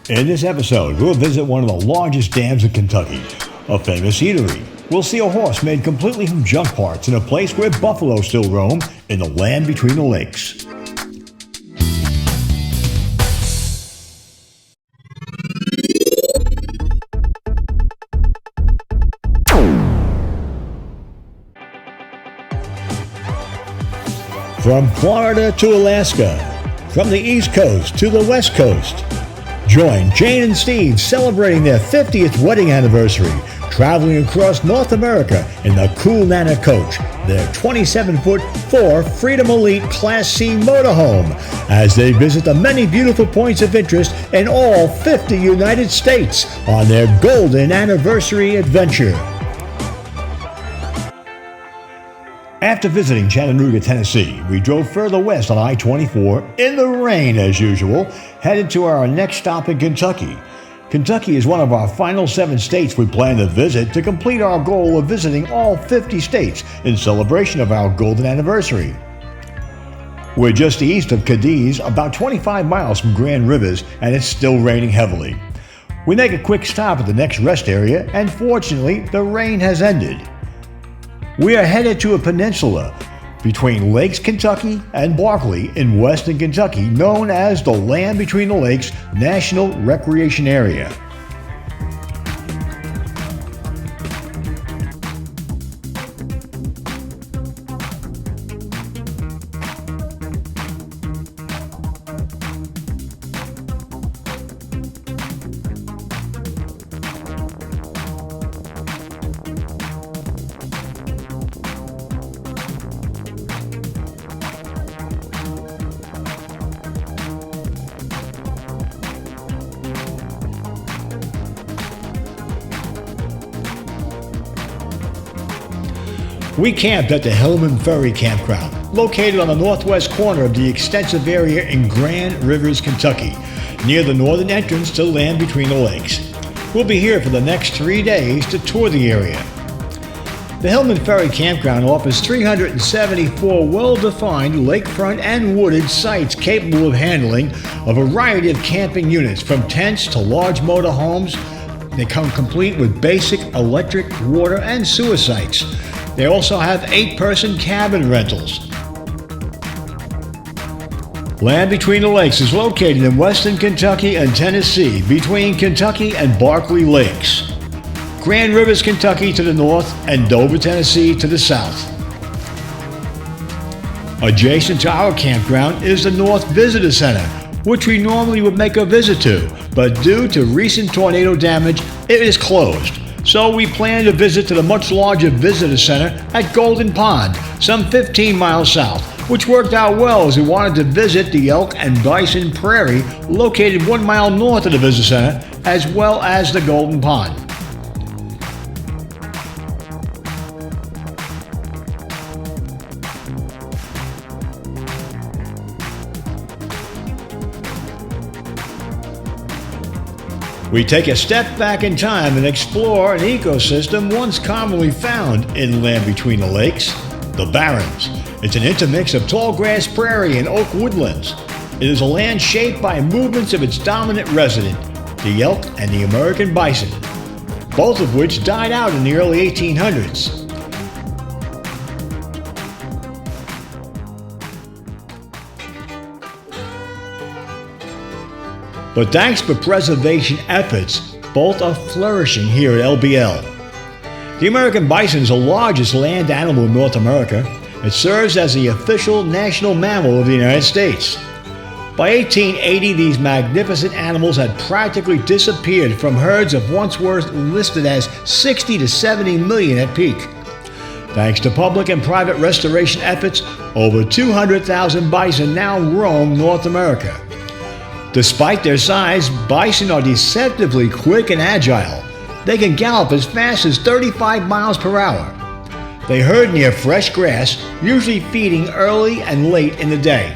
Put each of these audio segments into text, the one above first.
In this episode, we'll visit one of the largest dams in Kentucky, a famous eatery. We'll see a horse made completely from junk parts in a place where buffalo still roam in the land between the lakes. From Florida to Alaska, from the East Coast to the West Coast, join Jane and Steve celebrating their 50th wedding anniversary, traveling across North America in the Cool Nana Coach, their 27-foot 4 Freedom Elite Class C motorhome, as they visit the many beautiful points of interest in all 50 United States on their golden anniversary adventure. After visiting Chattanooga, Tennessee, we drove further west on I-24 in the rain as usual, headed to our next stop in Kentucky. Kentucky is one of our final 7 states we plan to visit to complete our goal of visiting all 50 states in celebration of our golden anniversary. We're just east of Cadiz, about 25 miles from Grand Rivers, and it's still raining heavily. We make a quick stop at the next rest area, and fortunately, the rain has ended. We are headed to a peninsula between Lakes Kentucky and Barkley in western Kentucky, known as the Land Between the Lakes National Recreation Area. We camped at the Hillman Ferry Campground, located on the northwest corner of the extensive area in Grand Rivers, Kentucky, near the northern entrance to Land Between the Lakes. We'll be here for the next 3 days to tour the area. The Hillman Ferry Campground offers 374 well-defined lakefront and wooded sites capable of handling a variety of camping units, from tents to large motorhomes. They come complete with basic electric, water, and sewer sites. They also have 8-person cabin rentals. Land Between the Lakes is located in western Kentucky and Tennessee, between Kentucky and Barkley Lakes. Grand Rivers, Kentucky to the north, and Dover, Tennessee to the south. Adjacent to our campground is the North Visitor Center, which we normally would make a visit to, but due to recent tornado damage, it is closed. So we plan to visit to the much larger visitor center at Golden Pond, some 15 miles south, which worked out well as we wanted to visit the Elk Bison Prairie, located 1 mile north of the visitor center, as well as the Golden Pond. We take a step back in time and explore an ecosystem once commonly found in Land Between the Lakes, the Barrens. It's an intermix of tall grass prairie and oak woodlands. It is a land shaped by movements of its dominant resident, the elk and the American bison, both of which died out in the early 1800s. But thanks to preservation efforts, both are flourishing here at LBL. The American bison is the largest land animal in North America. It serves as the official national mammal of the United States. By 1880, these magnificent animals had practically disappeared from herds of once were listed as 60 to 70 million at peak. Thanks to public and private restoration efforts, over 200,000 bison now roam North America. Despite their size, bison are deceptively quick and agile. They can gallop as fast as 35 miles per hour. They herd near fresh grass, usually feeding early and late in the day.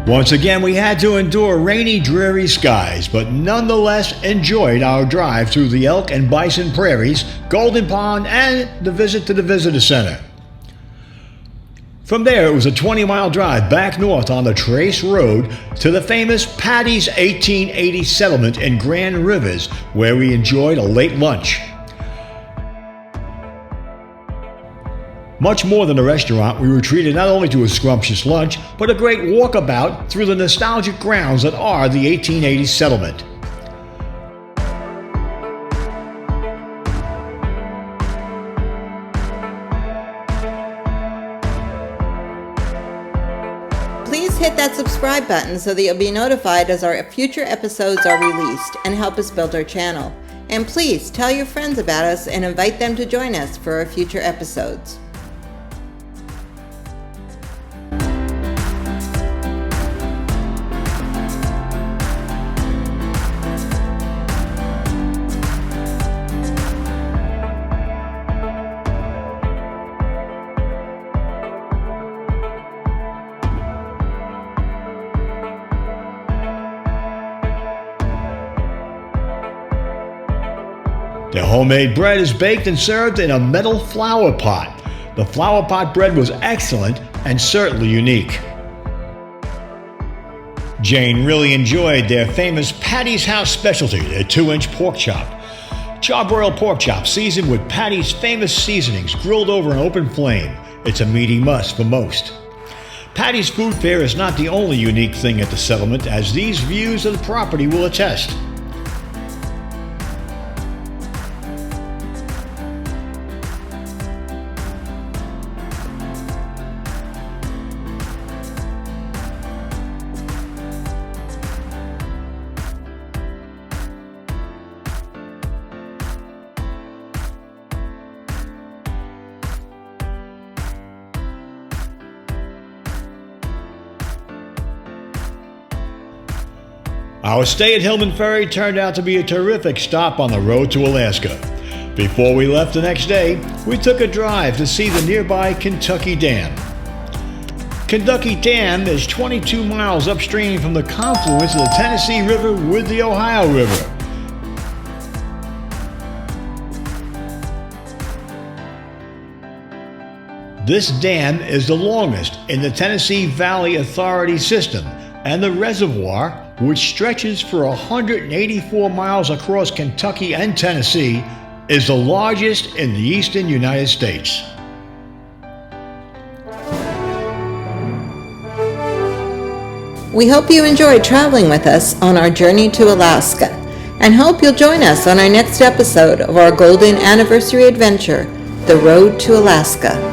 Once again, we had to endure rainy, dreary skies, but nonetheless enjoyed our drive through the Elk and Bison Prairies, Golden Pond, and the visit to the Visitor Center. From there, it was a 20-mile drive back north on the Trace Road to the famous Patti's 1880 settlement in Grand Rivers, where we enjoyed a late lunch. Much more than a restaurant, we were treated not only to a scrumptious lunch, but a great walkabout through the nostalgic grounds that are the 1880 settlement. Please hit that subscribe button so that you'll be notified as our future episodes are released and help us build our channel. And please tell your friends about us and invite them to join us for our future episodes. The homemade bread is baked and served in a metal flower pot. The flower pot bread was excellent and certainly unique. Jane really enjoyed their famous Patti's House specialty, their 2-inch pork chop. Charbroiled pork chop seasoned with Patti's famous seasonings grilled over an open flame. It's a meaty must for most. Patti's Food Fair is not the only unique thing at the settlement, as these views of the property will attest. Our stay at Hillman Ferry turned out to be a terrific stop on the road to Alaska. Before we left the next day, we took a drive to see the nearby Kentucky Dam. Kentucky Dam is 22 miles upstream from the confluence of the Tennessee River with the Ohio River. This dam is the longest in the Tennessee Valley Authority system, and the reservoir, which stretches for 184 miles across Kentucky and Tennessee, is the largest in the eastern United States. We hope you enjoyed traveling with us on our journey to Alaska, and hope you'll join us on our next episode of our Golden Anniversary Adventure, The Road to Alaska.